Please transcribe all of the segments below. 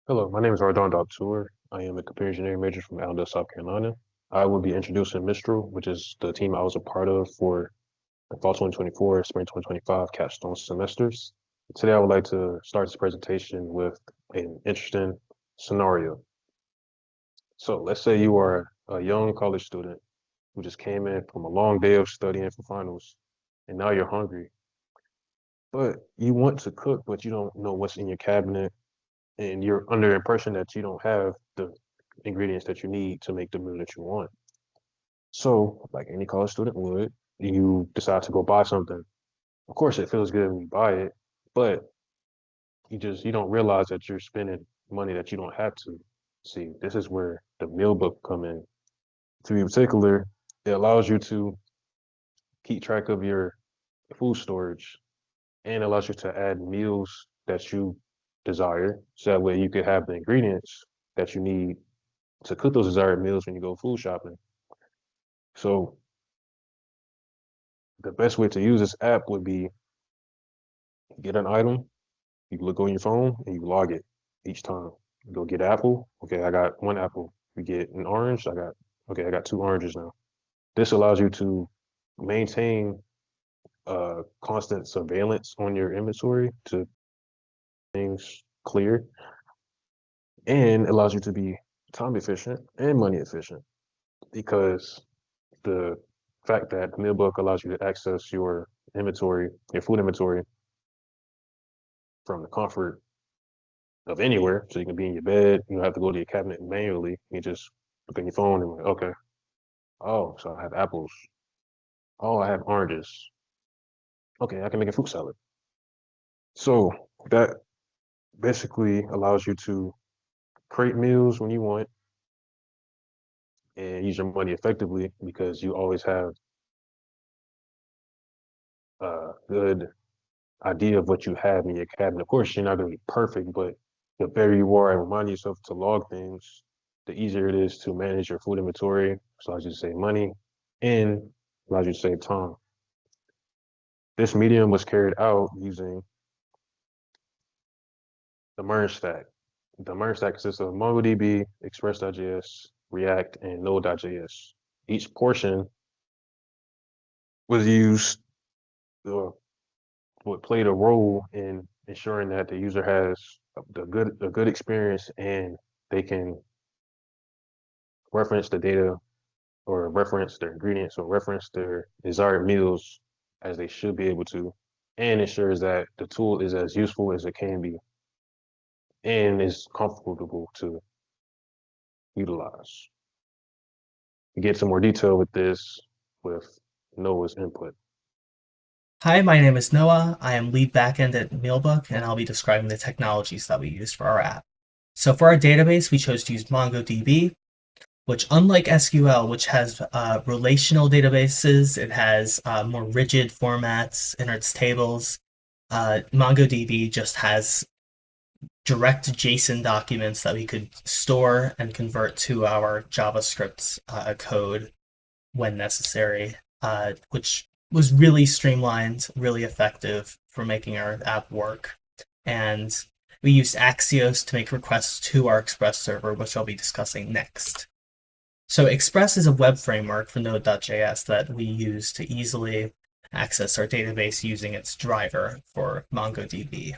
Hello, my name is Ardon Doctor. I am a computer engineering major from Allendale, South Carolina. I will be introducing Mistral, which is the team I was a part of for the fall 2024, spring 2025 capstone semesters. Today, I would like to start this presentation with an interesting scenario. So let's say you are a young college student who just came in from a long day of studying for finals, and now you're hungry, but you want to cook, but you don't know what's in your cabinet and you're under the impression that you don't have the ingredients that you need to make the meal that you want. So, like any college student would, you decide to go buy something. Of course, it feels good when you buy it, but you don't realize that you're spending money that you don't have to. See, this is where the meal book come in. To be particular, it allows you to keep track of your food storage and allows you to add meals that you desire. So that way you could have the ingredients that you need to cook those desired meals when you go food shopping. So the best way to use this app would be get an item, you look on your phone and you log it each time. You go get apple. Okay, I got one apple. You get an orange. I got two oranges now. This allows you to maintain constant surveillance on your inventory to things clear and allows you to be time efficient and money efficient because the fact that the meal book allows you to access your inventory, your food inventory from the comfort of anywhere. So you can be in your bed, you don't have to go to your cabinet manually. You just look on your phone and like, okay, oh, so I have apples. Oh, I have oranges. Okay, I can make a fruit salad. So that basically allows you to create meals when you want and use your money effectively because you always have a good idea of what you have in your cabinet. Of course, you're not going to be perfect, but the better you are at reminding yourself to log things, the easier it is to manage your food inventory. So allows you to save money and allows you to save time. This medium was carried out using the merge stack. The merge stack consists of MongoDB, Express.js, React, and Node.js. Each portion was used, uh, what played a role in ensuring that the user has a good experience and they can reference the data or reference their ingredients or reference their desired meals as they should be able to, and ensures that the tool is as useful as it can be and is comfortable to utilize. You get some more detail with this with Noah's input. Hi, my name is Noah. I am lead backend at Mailbook, and I'll be describing the technologies that we use for our app. So for our database, we chose to use MongoDB, which unlike SQL, which has relational databases, it has more rigid formats in its tables. MongoDB just has direct JSON documents that we could store and convert to our JavaScript code when necessary, which was really streamlined, really effective for making our app work. And we used Axios to make requests to our Express server, which I'll be discussing next. So Express is a web framework for Node.js that we use to easily access our database using its driver for MongoDB.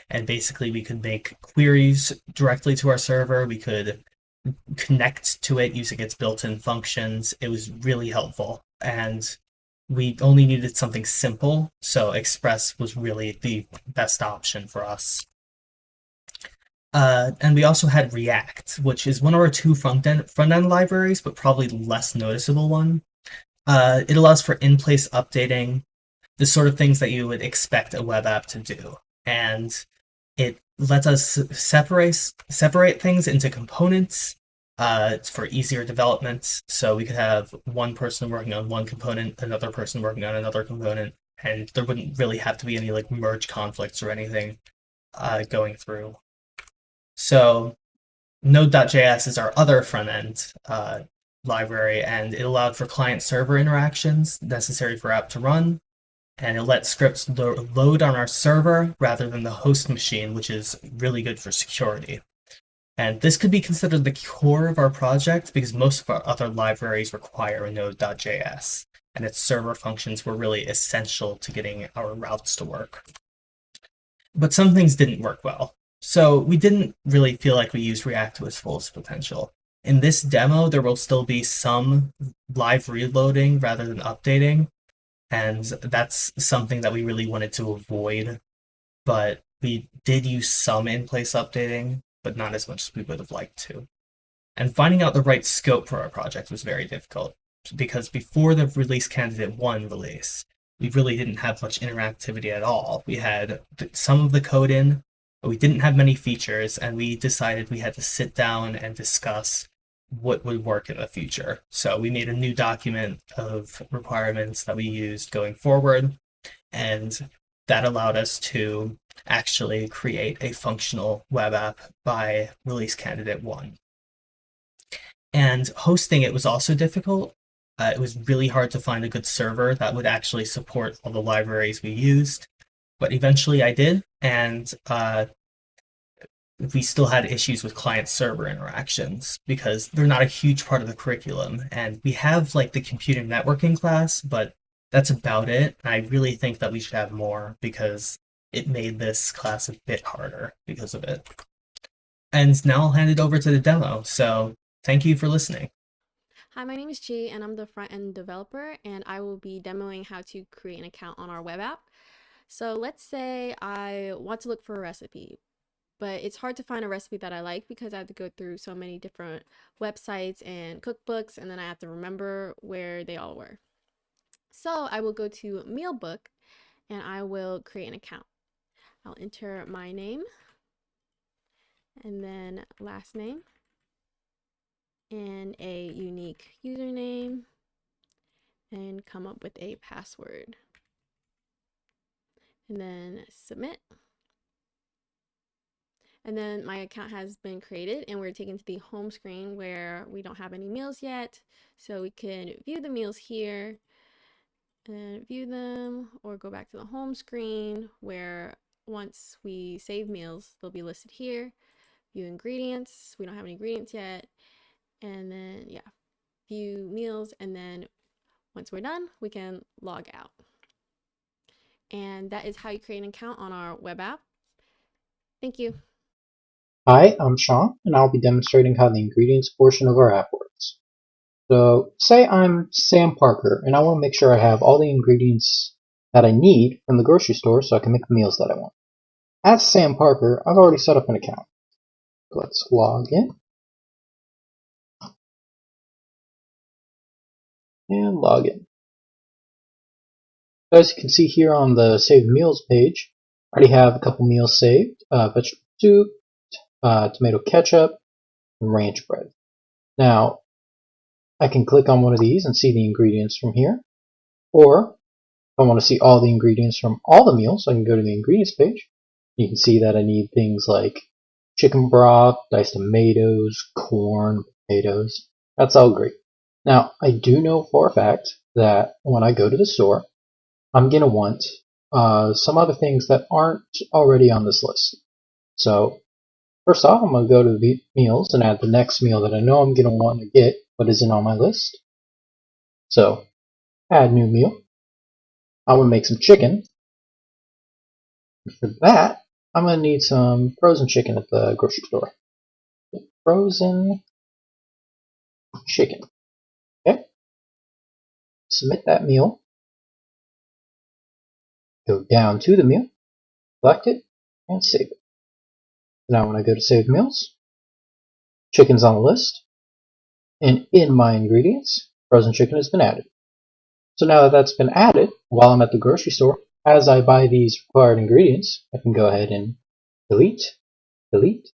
And basically, we could make queries directly to our server. We could connect to it using its built-in functions. It was really helpful. And we only needed something simple, so Express was really the best option for us. And we also had React, which is one of our two front end libraries, but probably the less noticeable one. It allows for in-place updating, the sort of things that you would expect a web app to do. And it lets us separate things into components for easier development. So we could have one person working on one component, another person working on another component, and there wouldn't really have to be any like merge conflicts or anything going through. So Node.js is our other front end library, and it allowed for client server interactions necessary for app to run, and it lets scripts load on our server rather than the host machine, which is really good for security. And this could be considered the core of our project because most of our other libraries require a Node.js, and its server functions were really essential to getting our routes to work. But some things didn't work well. So we didn't really feel like we used React to its fullest potential. In this demo, there will still be some live reloading rather than updating, and that's something that we really wanted to avoid. But we did use some in-place updating, but not as much as we would have liked to. And finding out the right scope for our project was very difficult, because before the Release Candidate 1 release, we really didn't have much interactivity at all. We had some of the code in, but we didn't have many features, and we decided we had to sit down and discuss what would work in the future. So we made a new document of requirements that we used going forward, and that allowed us to actually create a functional web app by Release Candidate 1. And hosting it was also difficult. It was really hard to find a good server that would actually support all the libraries we used, but eventually I did, and we still had issues with client-server interactions because they're not a huge part of the curriculum, and we have like the computer networking class, but that's about it. I really think that we should have more because it made this class a bit harder because of it. And now I'll hand it over to the demo, so thank you for listening. Hi, my name is Chi, and I'm the front-end developer, and I will be demoing how to create an account on our web app. So let's say I want to look for a recipe, but it's hard to find a recipe that I like because I have to go through so many different websites and cookbooks, and then I have to remember where they all were. So I will go to Mealbook, and I will create an account. I'll enter my name, and then last name, and a unique username, and come up with a password, and then submit. And then my account has been created, and we're taken to the home screen where we don't have any meals yet, so we can view the meals here and view them, or go back to the home screen where once we save meals they'll be listed here. View ingredients, we don't have any ingredients yet, and then yeah, view meals, and then once we're done we can log out. And that is how you create an account on our web app. Thank you. Hi, I'm Sean, and I'll be demonstrating how the ingredients portion of our app works. So, say I'm Sam Parker, and I want to make sure I have all the ingredients that I need from the grocery store so I can make the meals that I want. As Sam Parker, I've already set up an account. Let's log in. And log in. As you can see here on the Save Meals page, I already have a couple meals saved. Vegetable soup, tomato ketchup, and ranch bread. Now, I can click on one of these and see the ingredients from here. Or, if I want to see all the ingredients from all the meals, I can go to the ingredients page. You can see that I need things like chicken broth, diced tomatoes, corn, potatoes. That's all great. Now, I do know for a fact that when I go to the store, I'm going to want some other things that aren't already on this list. So, first off, I'm going to go to the meals and add the next meal that I know I'm going to want to get but isn't on my list. So, add new meal. I want to make some chicken. And for that, I'm going to need some frozen chicken at the grocery store. Frozen chicken. Okay. Submit that meal. Go down to the meal, select it, and save it. Now when I go to Save Meals, chicken's on the list, and in my ingredients, frozen chicken has been added. So now that that's been added, while I'm at the grocery store, as I buy these required ingredients, I can go ahead and delete, delete,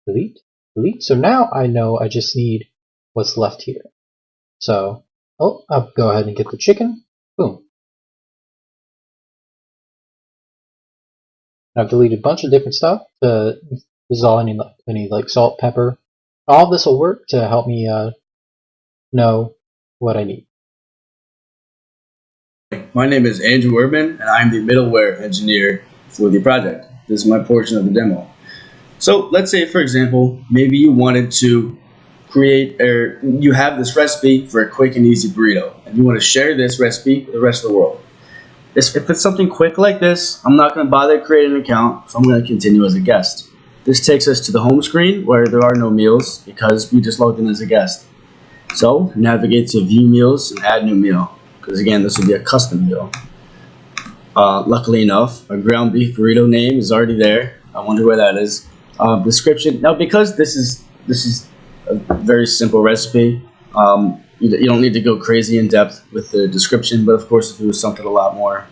delete, delete. So now I know I just need what's left here. So, I'll go ahead and get the chicken. Boom. I've deleted a bunch of different stuff. This is all I need like salt, pepper. All this will work to help me know what I need. My name is Andrew Urban, and I'm the middleware engineer for the project. This is my portion of the demo. So let's say, for example, maybe you wanted to create, or you have this recipe for a quick and easy burrito, and you want to share this recipe with the rest of the world. If it's something quick like this, I'm not going to bother creating an account, so I'm going to continue as a guest. This takes us to the home screen where there are no meals because we just logged in as a guest. So navigate to view meals and add new meal, because again, this will be a custom meal. Luckily enough, a ground beef burrito name is already there. I wonder where that is. Description. Now, because this is a very simple recipe, you don't need to go crazy in depth with the description. But of course, if it was something a lot more,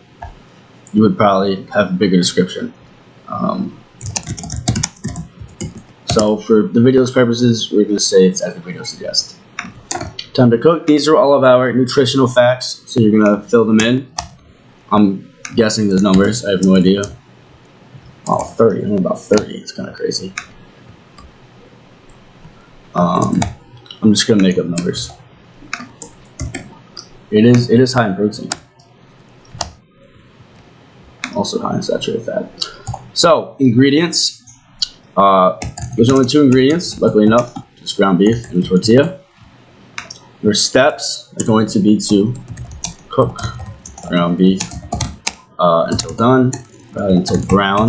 you would probably have a bigger description. So for the video's purposes, we're going to say it's as the video suggests. Time to cook. These are all of our nutritional facts, so you're going to fill them in. I'm guessing the numbers. I have no idea. Oh, 30. I'm about 30. It's kind of crazy. I'm just going to make up numbers. It is high in protein. Also high in saturated fat. So, ingredients. There's only 2 ingredients, luckily enough. Just ground beef and tortilla. Your steps are going to be to cook ground beef until done, until brown.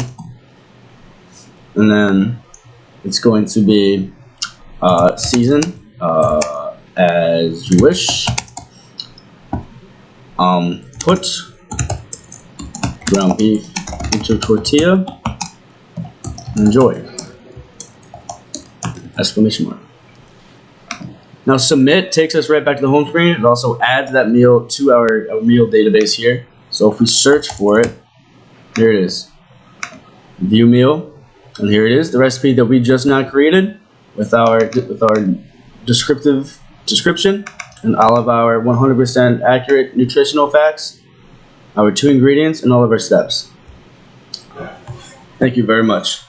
And then it's going to be season as you wish. Put ground beef into tortilla. Enjoy! Exclamation mark. Now submit takes us right back to the home screen. It also adds that meal to our meal database here. So if we search for it, here it is. View meal, and here it is, the recipe that we just now created with our description and all of our 100% accurate nutritional facts, our 2 ingredients, and all of our steps. Thank you very much.